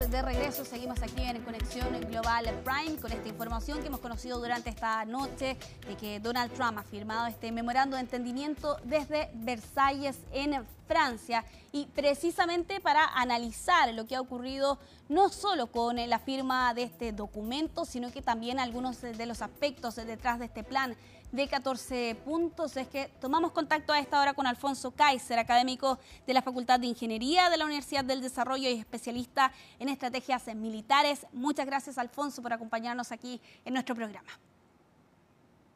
de regreso, seguimos aquí en Conexión Global Prime con esta información que hemos conocido durante esta noche de que Donald Trump ha firmado este memorando de entendimiento desde Versalles en Francia y precisamente para analizar lo que ha ocurrido no solo con la firma de este documento, sino que también algunos de los aspectos detrás de este plan de 14 puntos. Es que tomamos contacto a esta hora con Alfonso Kaiser, académico de la Facultad de Ingeniería de la Universidad del Desarrollo y especialista en estrategias militares. Muchas gracias, Alfonso, por acompañarnos aquí en nuestro programa.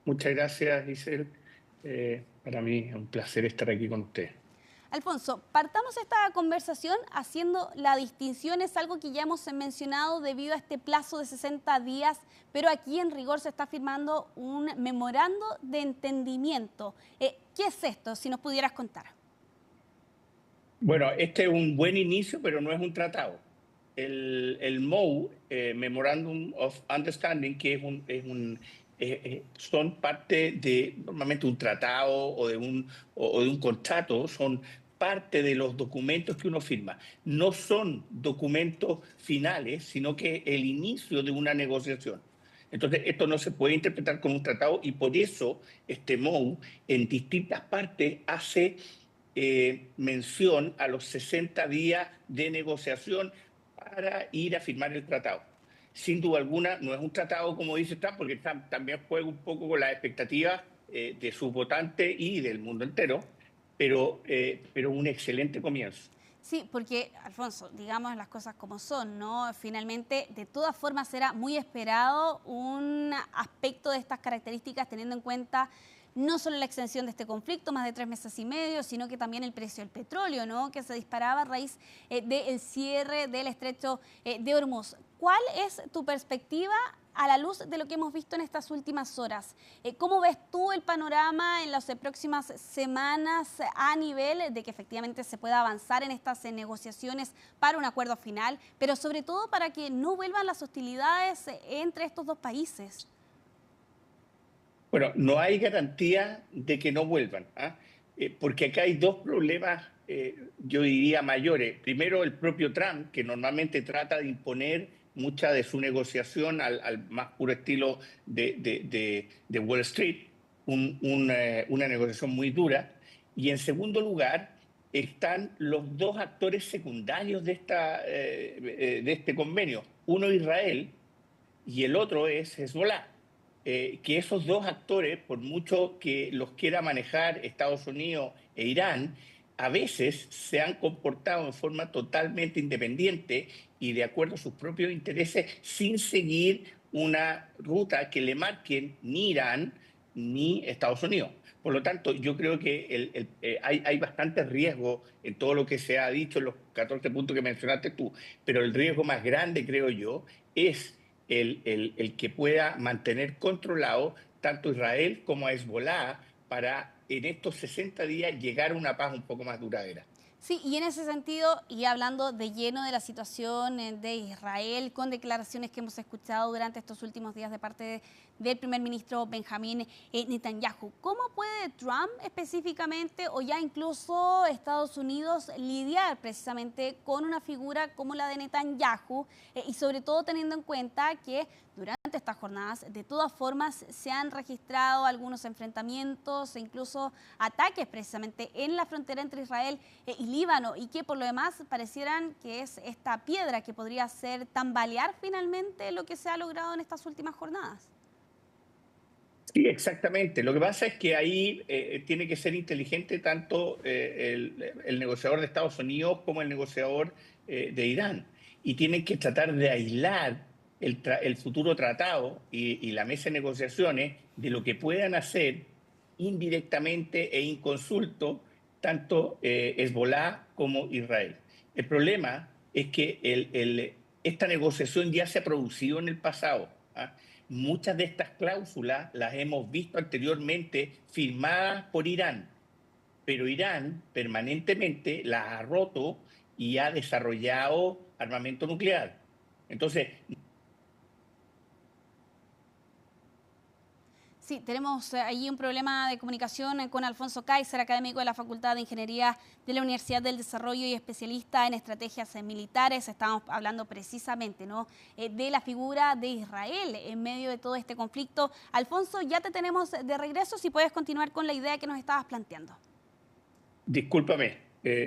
Muchas gracias, Giselle. Para mí es un placer estar aquí con usted. Alfonso, partamos esta conversación haciendo la distinción, es algo que ya hemos mencionado debido a este plazo de 60 días, pero aquí en rigor se está firmando un memorando de entendimiento. ¿Qué es esto? Si nos pudieras contar. Bueno, este es un buen inicio, pero no es un tratado. El MOU, Memorandum of Understanding, que son parte de normalmente un tratado o de un contrato, son parte de los documentos que uno firma. No son documentos finales, sino que el inicio de una negociación. Entonces, esto no se puede interpretar como un tratado y por eso este MOU en distintas partes hace mención a los 60 días de negociación para ir a firmar el tratado. Sin duda alguna, no es un tratado, como dice Trump, porque Trump también juega un poco con las expectativas de sus votantes y del mundo entero, pero un excelente comienzo. Sí, porque, Alfonso, digamos las cosas como son, ¿no? Finalmente, de todas formas, era muy esperado un aspecto de estas características, teniendo en cuenta no solo la extensión de este conflicto, más de 3 meses y medio, sino que también el precio del petróleo, ¿no? Que se disparaba a raíz del cierre del estrecho de Hormuz. ¿Cuál es tu perspectiva a la luz de lo que hemos visto en estas últimas horas? ¿Cómo ves tú el panorama en las próximas semanas a nivel de que efectivamente se pueda avanzar en estas negociaciones para un acuerdo final, pero sobre todo para que no vuelvan las hostilidades entre estos dos países? Bueno, no hay garantía de que no vuelvan, porque acá hay dos problemas, yo diría, mayores. Primero, el propio Trump, que normalmente trata de imponer mucha de su negociación al más puro estilo de Wall Street, una negociación muy dura. Y en segundo lugar, están los dos actores secundarios de este convenio. Uno, Israel, y el otro es Hezbollah. Que esos dos actores, por mucho que los quiera manejar Estados Unidos e Irán, a veces se han comportado en forma totalmente independiente y de acuerdo a sus propios intereses, sin seguir una ruta que le marquen ni Irán ni Estados Unidos. Por lo tanto, yo creo que hay bastante riesgo en todo lo que se ha dicho en los 14 puntos que mencionaste tú, pero el riesgo más grande, creo yo, es el que pueda mantener controlado tanto Israel como a Hezbollah para en estos 60 días llegar a una paz un poco más duradera. Sí, y en ese sentido, y hablando de lleno de la situación de Israel, con declaraciones que hemos escuchado durante estos últimos días de parte del primer ministro Benjamín Netanyahu, ¿cómo puede Trump específicamente o ya incluso Estados Unidos lidiar precisamente con una figura como la de Netanyahu y sobre todo teniendo en cuenta que durante estas jornadas de todas formas se han registrado algunos enfrentamientos e incluso ataques precisamente en la frontera entre Israel y Líbano y que por lo demás parecieran que es esta piedra que podría hacer tambalear finalmente lo que se ha logrado en estas últimas jornadas? Sí, exactamente. Lo que pasa es que ahí tiene que ser inteligente tanto el negociador de Estados Unidos como el negociador de Irán. Y tienen que tratar de aislar el futuro tratado y la mesa de negociaciones de lo que puedan hacer indirectamente e inconsulto tanto Hezbollah como Israel. El problema es que esta negociación ya se ha producido en el pasado. Muchas de estas cláusulas las hemos visto anteriormente firmadas por Irán, pero Irán permanentemente las ha roto y ha desarrollado armamento nuclear. Entonces, Sí, tenemos allí un problema de comunicación con Alfonso Kaiser, académico de la Facultad de Ingeniería de la Universidad del Desarrollo y especialista en estrategias militares. Estamos hablando precisamente, ¿no?, de la figura de Israel en medio de todo este conflicto. Alfonso, ya te tenemos de regreso, si puedes continuar con la idea que nos estabas planteando. Discúlpame,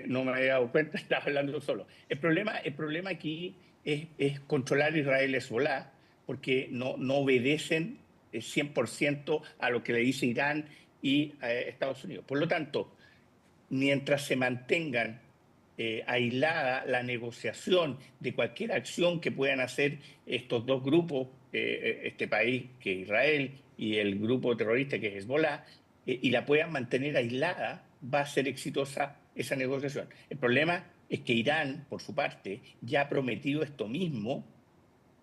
no me había dado cuenta, estaba hablando solo. El problema aquí es controlar Israel-Hezbollah, porque no obedecen 100% a lo que le dice Irán y Estados Unidos. Por lo tanto, mientras se mantengan aislada la negociación de cualquier acción que puedan hacer estos dos grupos, este país que es Israel y el grupo terrorista que es Hezbollah, y la puedan mantener aislada, va a ser exitosa esa negociación. El problema es que Irán, por su parte, ya ha prometido esto mismo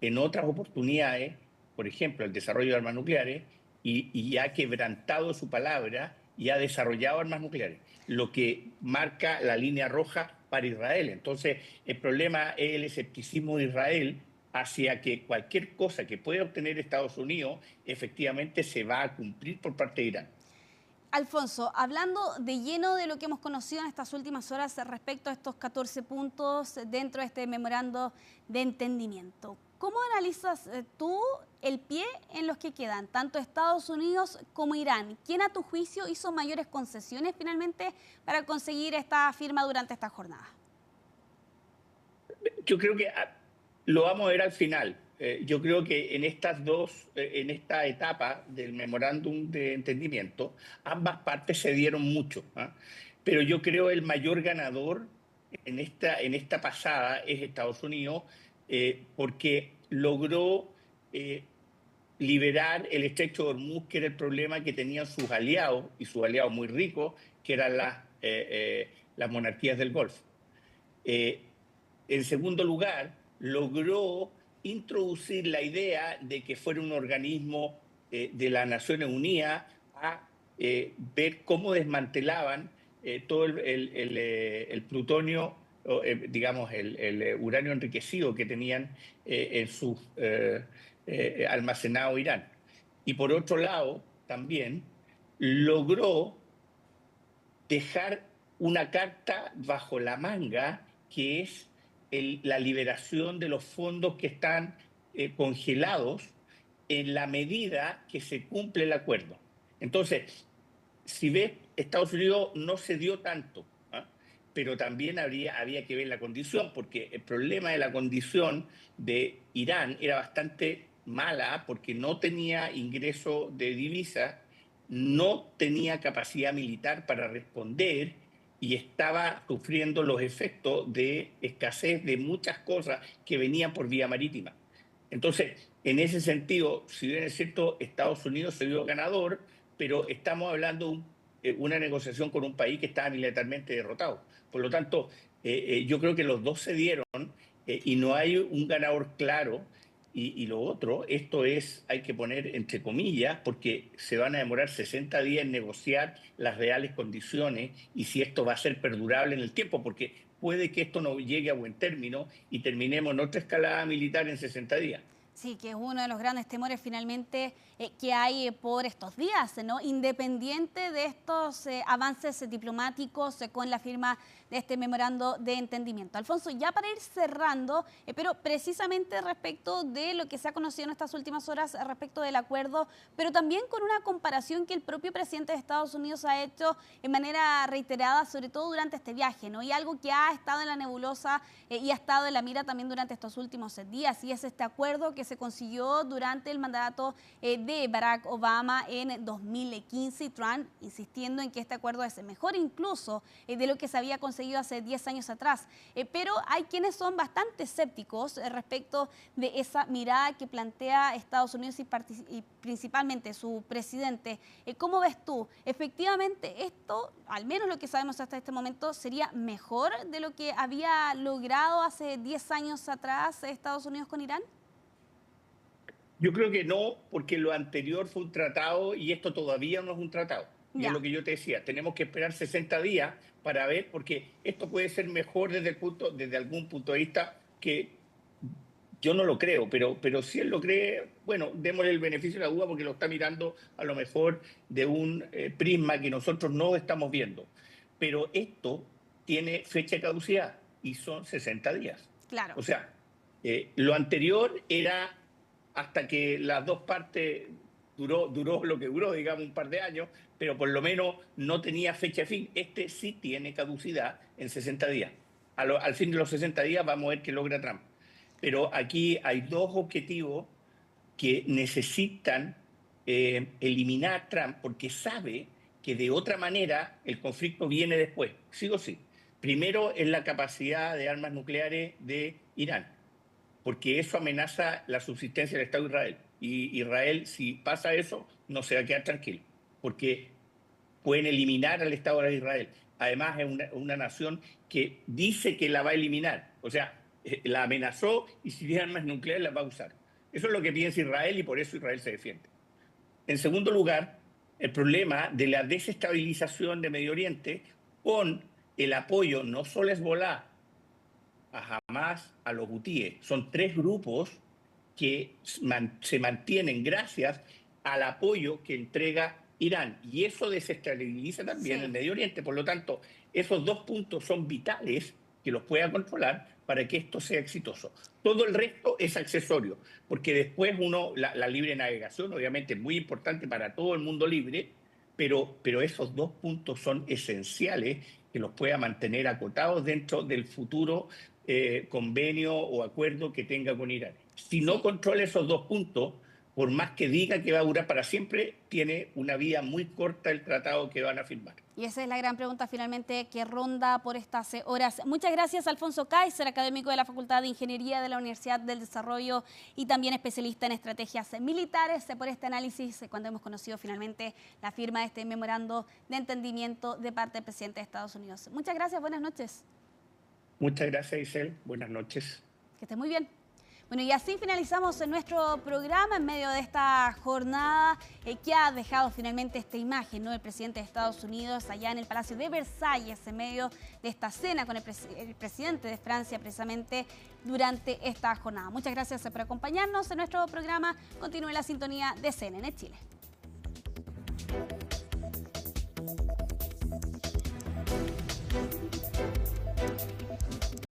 en otras oportunidades, por ejemplo, el desarrollo de armas nucleares, y ha quebrantado su palabra y ha desarrollado armas nucleares, lo que marca la línea roja para Israel. Entonces, el problema es el escepticismo de Israel hacia que cualquier cosa que pueda obtener Estados Unidos efectivamente se va a cumplir por parte de Irán. Alfonso, hablando de lleno de lo que hemos conocido en estas últimas horas respecto a estos 14 puntos dentro de este memorando de entendimiento, ¿cómo analizas tú el pie en los que quedan, tanto Estados Unidos como Irán? ¿Quién a tu juicio hizo mayores concesiones finalmente para conseguir esta firma durante esta jornada? Yo creo que lo vamos a ver al final. Yo creo que en esta etapa del memorándum de entendimiento, ambas partes se dieron mucho, ¿ah? Pero yo creo el mayor ganador en esta pasada es Estados Unidos, porque logró liberar el estrecho de Hormuz, que era el problema que tenían sus aliados, y sus aliados muy ricos, que eran las monarquías del Golfo. Eh, en segundo lugar, logró introducir la idea de que fuera un organismo de las Naciones Unidas a ver cómo desmantelaban todo el plutonio, digamos, el uranio enriquecido que tenían en su almacenado Irán. Y por otro lado, también logró dejar una carta bajo la manga, que es la liberación de los fondos que están congelados en la medida que se cumple el acuerdo. Entonces, si ves, Estados Unidos no se dio tanto, ¿ah? Pero también había que ver la condición, porque el problema de la condición de Irán era bastante mala, porque no tenía ingreso de divisas, no tenía capacidad militar para responder y estaba sufriendo los efectos de escasez de muchas cosas que venían por vía marítima. Entonces, en ese sentido, si bien es cierto, Estados Unidos se vio ganador, pero estamos hablando de una negociación con un país que estaba militarmente derrotado. Por lo tanto, yo creo que los dos se dieron, y no hay un ganador claro. Y lo otro, esto es, hay que poner entre comillas, porque se van a demorar 60 días en negociar las reales condiciones y si esto va a ser perdurable en el tiempo, porque puede que esto no llegue a buen término y terminemos nuestra escalada militar en 60 días. Sí, que es uno de los grandes temores finalmente que hay por estos días, ¿no? Independiente de estos avances diplomáticos con la firma de este memorando de entendimiento. Alfonso, ya para ir cerrando, pero precisamente respecto de lo que se ha conocido en estas últimas horas respecto del acuerdo, pero también con una comparación que el propio presidente de Estados Unidos ha hecho en manera reiterada, sobre todo durante este viaje, ¿no? Y algo que ha estado en la nebulosa y ha estado en la mira también durante estos últimos días, y es este acuerdo que se consiguió durante el mandato de Barack Obama en 2015, y Trump insistiendo en que este acuerdo es mejor incluso de lo que se había conseguido hace 10 años atrás. Pero hay quienes son bastante escépticos respecto de esa mirada que plantea Estados Unidos y principalmente su presidente. ¿Cómo ves tú? Efectivamente, esto, al menos lo que sabemos hasta este momento, sería mejor de lo que había logrado hace 10 años atrás Estados Unidos con Irán. Yo creo que no, porque lo anterior fue un tratado y esto todavía no es un tratado. Y es Ya. lo que yo te decía, tenemos que esperar 60 días para ver, porque esto puede ser mejor desde algún punto de vista, que Yo no lo creo, pero si él lo cree, bueno, démosle el beneficio de la duda porque lo está mirando a lo mejor de un prisma que nosotros no estamos viendo. Pero esto tiene fecha de caducidad y son 60 días. Claro. O sea, lo anterior era hasta que las dos partes duró lo que duró, digamos, un par de años, pero por lo menos no tenía fecha de fin. Este sí tiene caducidad en 60 días. Al fin de los 60 días vamos a ver qué logra Trump. Pero aquí hay dos objetivos que necesitan eliminar a Trump porque sabe que de otra manera el conflicto viene después, sí o sí. Primero es la capacidad de armas nucleares de Irán, porque eso amenaza la subsistencia del Estado de Israel. Y Israel, si pasa eso, no se va a quedar tranquilo, porque pueden eliminar al Estado de Israel. Además, es una nación que dice que la va a eliminar. O sea, la amenazó y si tiene armas nucleares las va a usar. Eso es lo que piensa Israel y por eso Israel se defiende. En segundo lugar, el problema de la desestabilización de Medio Oriente con el apoyo no solo a Hezbollah, a Hamas, a los hutíes. Son tres grupos que se mantienen gracias al apoyo que entrega Irán. Y eso desestabiliza también el Medio Oriente. Por lo tanto, esos dos puntos son vitales que los pueda controlar para que esto sea exitoso. Todo el resto es accesorio, porque después la libre navegación obviamente es muy importante para todo el mundo libre, pero esos dos puntos son esenciales que los pueda mantener acotados dentro del futuro convenio o acuerdo que tenga con Irán. Si no controla esos dos puntos, por más que diga que va a durar para siempre, tiene una vida muy corta el tratado que van a firmar. Y esa es la gran pregunta finalmente que ronda por estas horas. Muchas gracias, Alfonso Kaiser, académico de la Facultad de Ingeniería de la Universidad del Desarrollo y también especialista en estrategias militares, por este análisis cuando hemos conocido finalmente la firma de este memorando de entendimiento de parte del presidente de Estados Unidos. Muchas gracias, buenas noches. Muchas gracias, Isel. Buenas noches. Que esté muy bien. Bueno, y así finalizamos nuestro programa en medio de esta jornada que ha dejado finalmente esta imagen, ¿no? El presidente de Estados Unidos allá en el Palacio de Versalles en medio de esta cena con el presidente de Francia precisamente durante esta jornada. Muchas gracias por acompañarnos en nuestro programa. Continúe la sintonía de CNN Chile.